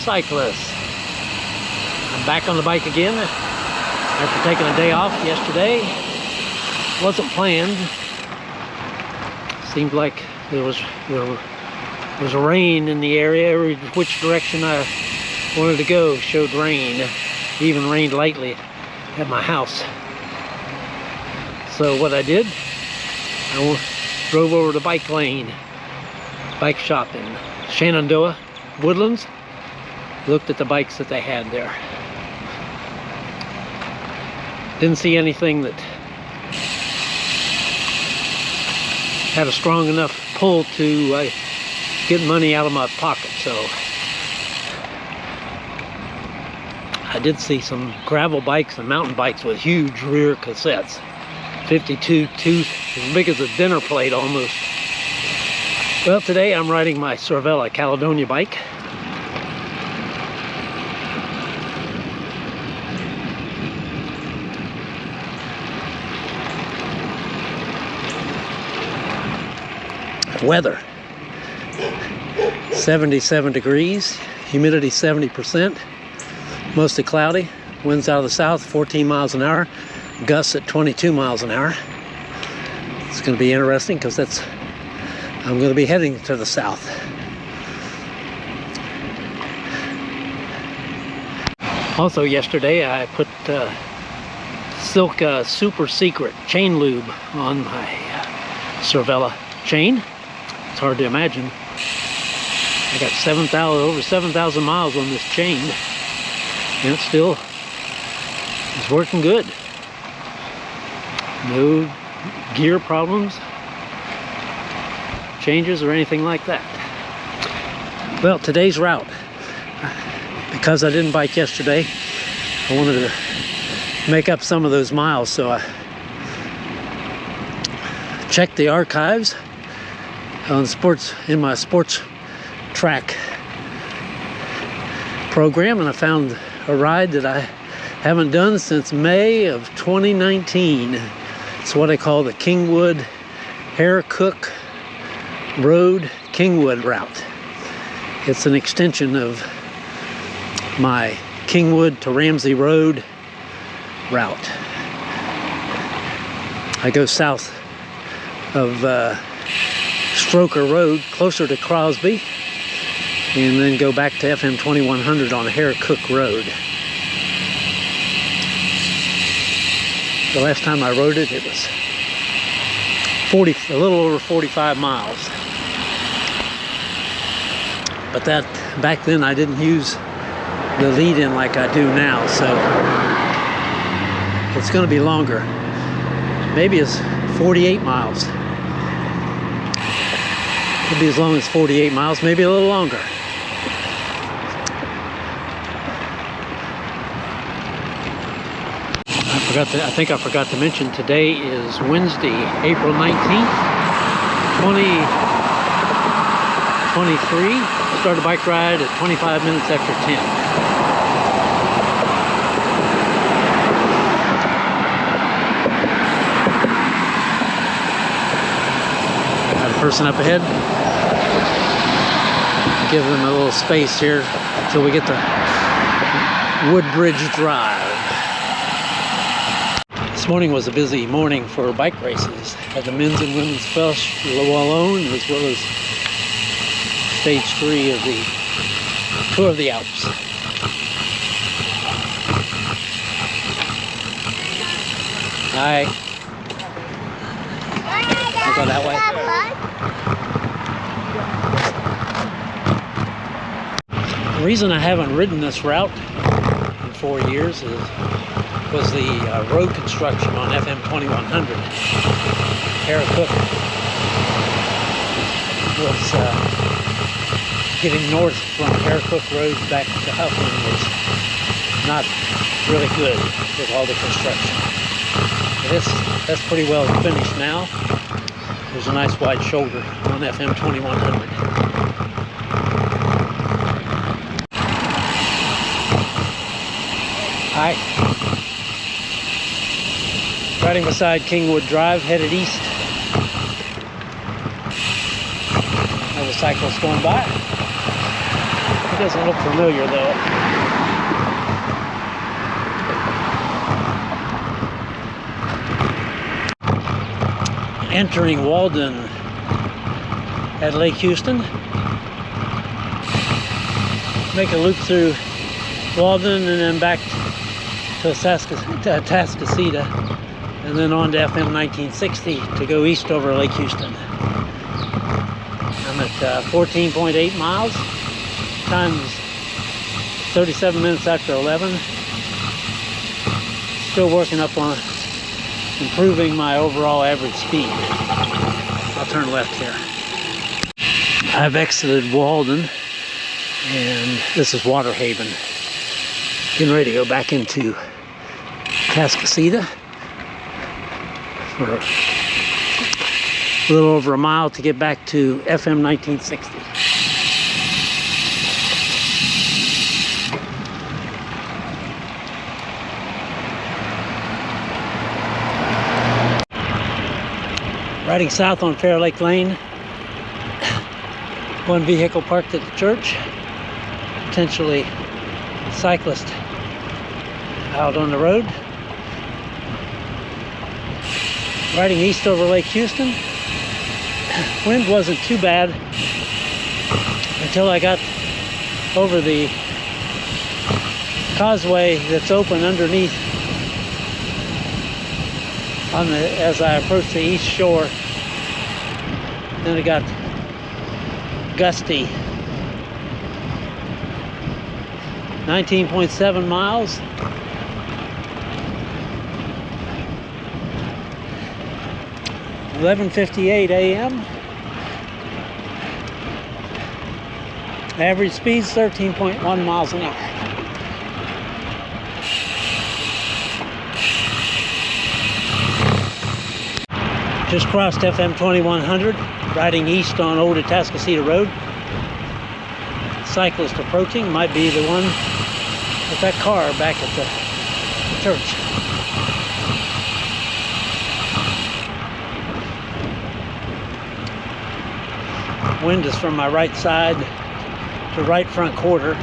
cyclists. I'm back on the bike again after taking a day off yesterday. Wasn't planned. Seemed like there was rain in the area. Which direction I wanted to go showed rain. It even rained lightly at my house. So what I did, I drove over to Bike Lane, bike shop in Shenandoah Woodlands. Looked at the bikes that they had there. Didn't see anything that had a strong enough pull to get money out of my pocket. So I did see some gravel bikes and mountain bikes with huge rear cassettes. 52 tooth, as big as a dinner plate almost. Well, today I'm riding my Cervelo Caledonia bike. Weather, 77 degrees, humidity 70%, mostly cloudy, winds out of the south, 14 miles an hour, gusts at 22 miles an hour. It's going to be interesting because I'm going to be heading to the south. Also yesterday I put Silk Super Secret chain lube on my Cervelo chain. It's hard to imagine. I got over 7,000 miles on this chain, and it still is working good. No gear problems, changes, or anything like that. Well, today's route, because I didn't bike yesterday, I wanted to make up some of those miles, so I checked the archives on in my SportTracks program, and I found a ride that I haven't done since May of 2019. It's what I call the Kingwood Hare Cook Road Kingwood route. It's an extension of my Kingwood to Ramsey Road route. I go south of Stroker Road, closer to Crosby, and then go back to FM 2100 on Hare Cook Road. The last time I rode it, it was a little over 45 miles. But back then I didn't use the lead-in like I do now, so it's going to be longer. Maybe it's 48 miles. Could be as long as 48 miles, maybe a little longer. I think I forgot to mention today is Wednesday, April 19th, 2023. Start a bike ride at 25 minutes after 10. Person up ahead. Give them a little space here until we get to Woodbridge Drive. This morning was a busy morning for bike races at the men's and women's Fellowship alone, as well as stage 3 of the Tour of the Alps. Hi. I'll go that way. The reason I haven't ridden this route in 4 years was the road construction on FM 2100. Hare Cook was getting north from Hare Cook Road back to Huffman was not really good with all the construction. But that's pretty well finished now. There's a nice wide shoulder on FM 2100. Hi. Riding beside Kingwood Drive, headed east. Another cyclist going by. It doesn't look familiar though. Entering Walden at Lake Houston. Make a loop through Walden and then back to Atascocita, and then on to FM 1960 to go east over Lake Houston. I'm at 14.8 miles. Time's 37 minutes after 11. Still working up on improving my overall average speed. I'll turn left here. I've exited Walden, and this is Water Haven. Getting ready to go back into Atascocita for a little over a mile to get back to FM 1960. Riding south on Fair Lake Lane. One vehicle parked at the church. Potentially cyclist out on the road. Riding east over Lake Houston. Wind wasn't too bad until I got over the causeway that's open underneath as I approached the east shore. Then it got gusty. 19.7 miles. (11:58 a.m.) Average speed's 13.1 miles an hour. Just crossed FM 2100, riding east on Old Atascocita Road. Cyclist approaching, might be the one with that car back at the church. Wind is from my right side to right front quarter.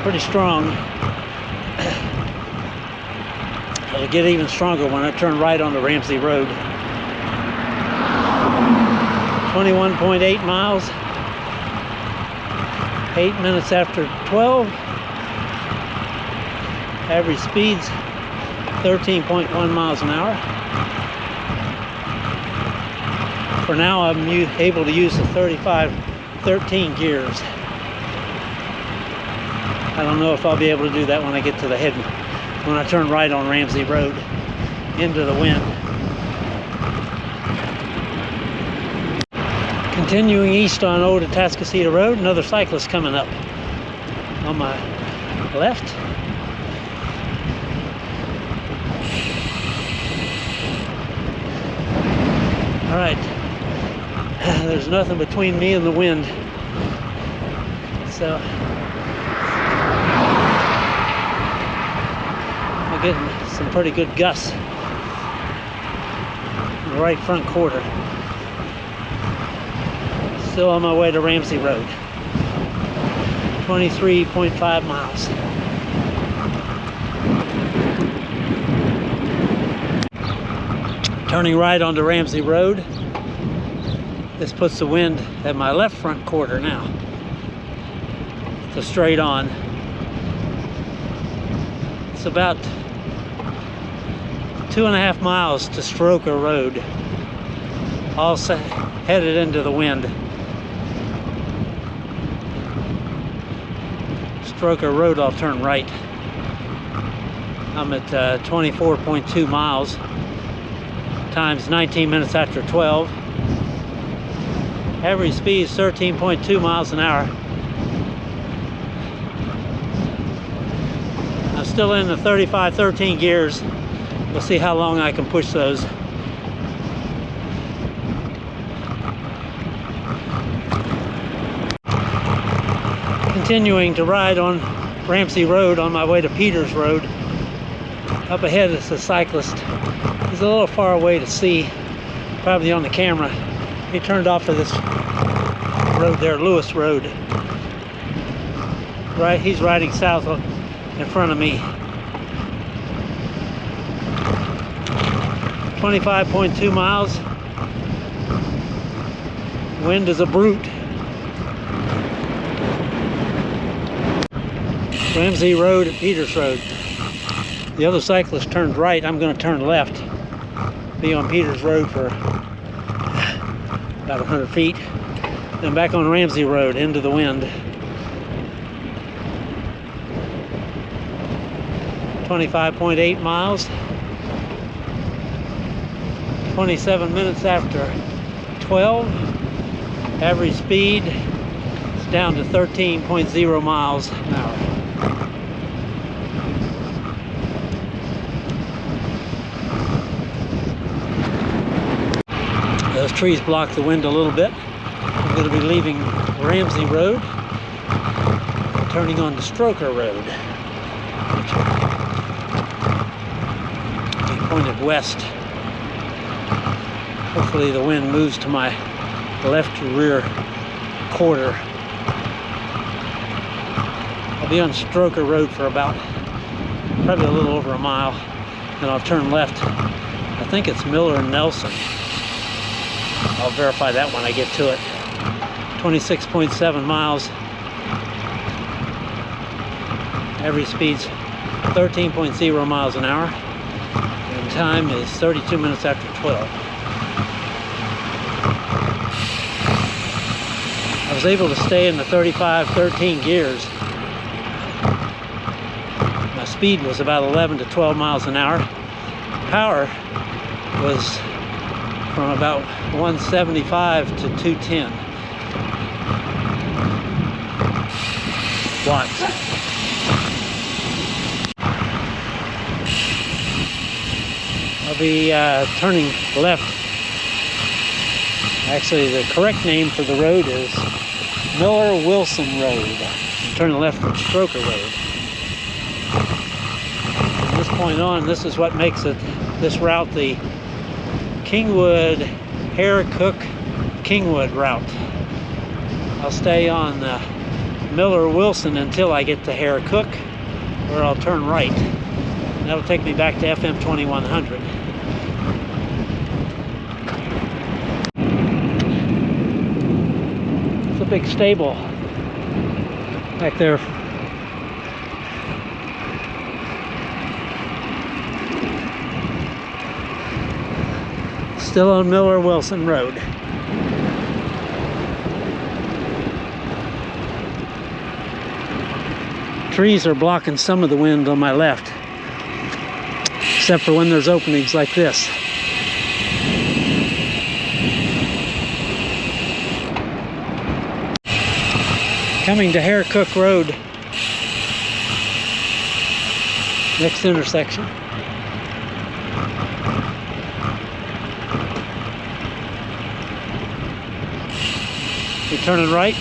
Pretty strong. It'll get even stronger when I turn right onto Ramsey Road. 21.8 miles. 8 minutes after 12. Average speeds 13.1 miles an hour. For now, I'm able to use the 35-13 gears. I don't know if I'll be able to do that when I get to the head, when I turn right on Ramsey Road into the wind. Continuing east on Old Atascocita Road, another cyclist coming up on my left. All right, there's nothing between me and the wind, so I'm getting some pretty good gusts in the right front quarter. Still on my way to Ramsey Road. 23.5 miles. Turning right onto Ramsey Road. This puts the wind at my left front quarter now. It's straight on. It's about 2.5 miles to Stroker Road. All headed into the wind. Stroker Road, I'll turn right. I'm at 24.2 miles. Time's 19 minutes after 12. Average speed is 13.2 miles an hour. I'm still in the 35-13 gears. We'll see how long I can push those. Continuing to ride on Ramsey Road on my way to Peters Road. Up ahead is a cyclist. He's a little far away to see, probably on the camera. He turned off of this road there, Lewis Road. Right, he's riding south in front of me. 25.2 miles. Wind is a brute. Ramsey Road and Peters Road. The other cyclist turned right. I'm going to turn left. Be on Peters Road for about 100 feet. Then back on Ramsey Road into the wind. 25.8 miles. 27 minutes after 12. Average speed is down to 13.0 miles an hour. Those trees block the wind a little bit. I'm going to be leaving Ramsey Road, turning on to Stroker Road. Be pointed west. Hopefully the wind moves to my left rear quarter. I'll be on Stroker Road for about probably a little over a mile. Then I'll turn left. I think it's Miller and Nelson. I'll verify that when I get to it. 26.7 miles. Average speed's 13.0 miles an hour. And time is 32 minutes after 12. I was able to stay in the 35-13 gears. My speed was about 11 to 12 miles an hour. Power was from about 175 to 210 watts. I'll be turning left. Actually, the correct name for the road is Miller-Wilson Road. I'm turning left from Stroker Road. From this point on, this is what makes this route the Kingwood, Hare Cook, Kingwood route. I'll stay on Miller-Wilson until I get to Hare Cook, where I'll turn right. That'll take me back to FM 2100. It's a big stable back there. Still on Miller-Wilson Road. Trees are blocking some of the wind on my left, except for when there's openings like this. Coming to Hare Cook Road. Next intersection. You're turning right.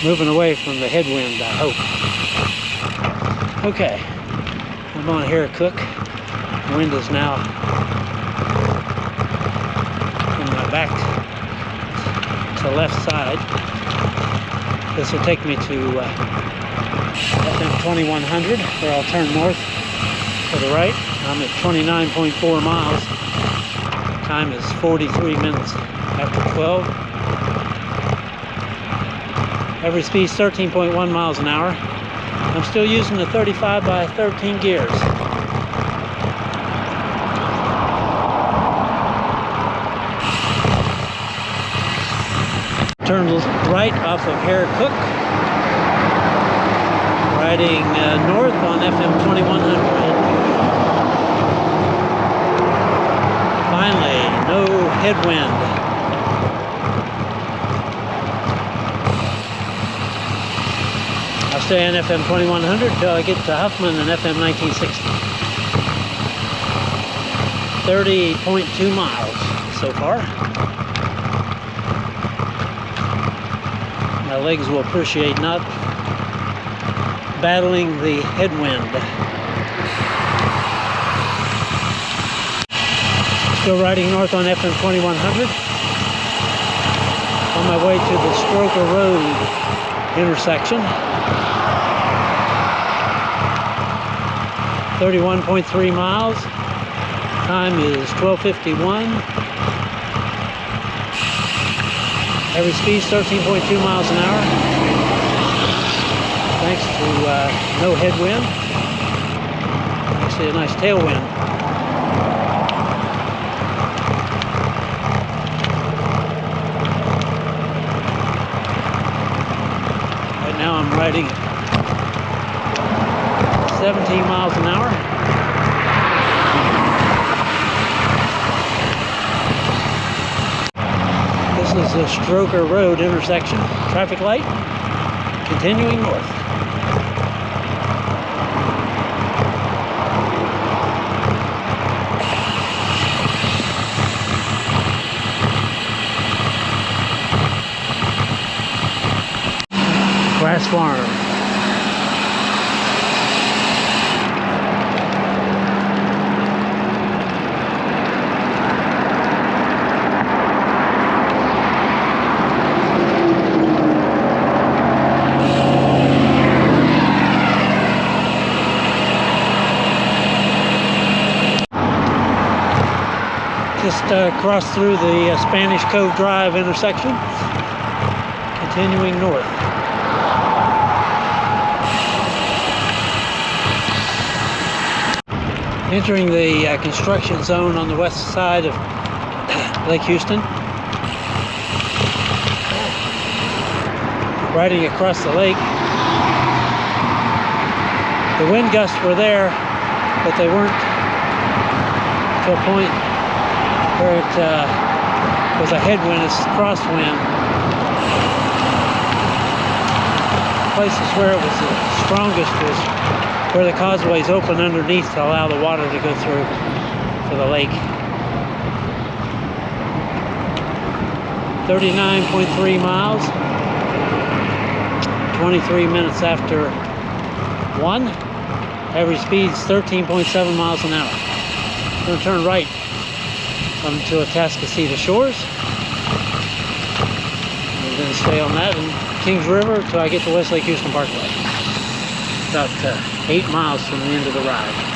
Moving away from the headwind, I hope. Okay, I'm on Hare Cook. The wind is now in my back to the left side. This will take me to FM 2100, where I'll turn north to the right. I'm at 29.4 miles. Time is 43 minutes after 12. Average speed is 13.1 miles an hour. I'm still using the 35/13 gears. Turn right off of Hare Cook. Riding north on FM 2100. Finally, no headwind. I'll stay on FM 2100 until I get to Huffman and FM 1960. 30.2 miles so far. My legs will appreciate not battling the headwind. Still riding north on FM 2100. On my way to the Stroker Road intersection. 31.3 miles. Time is 12:51. Average speed is 13.2 miles an hour. Thanks to no headwind. Actually a nice tailwind. Right now I'm riding at 17 miles an hour. This is the Stroker Road intersection. Traffic light, continuing north. Grass Farm. Just crossed through the Spanish Cove Drive intersection, continuing north. Entering the construction zone on the west side of Lake Houston. Riding across the lake. The wind gusts were there, but they weren't to a point where it was a headwind, it's crosswind. Places where it was the strongest was where the causeway's open underneath to allow the water to go through for the lake. 39.3 miles, 23 minutes after 1. Average speed's 13.7 miles an hour. I'm going to turn right onto Atascocita Shores. We're going to stay on that in Kings River until I get to West Lake Houston Parkway. About 8 miles from the end of the ride.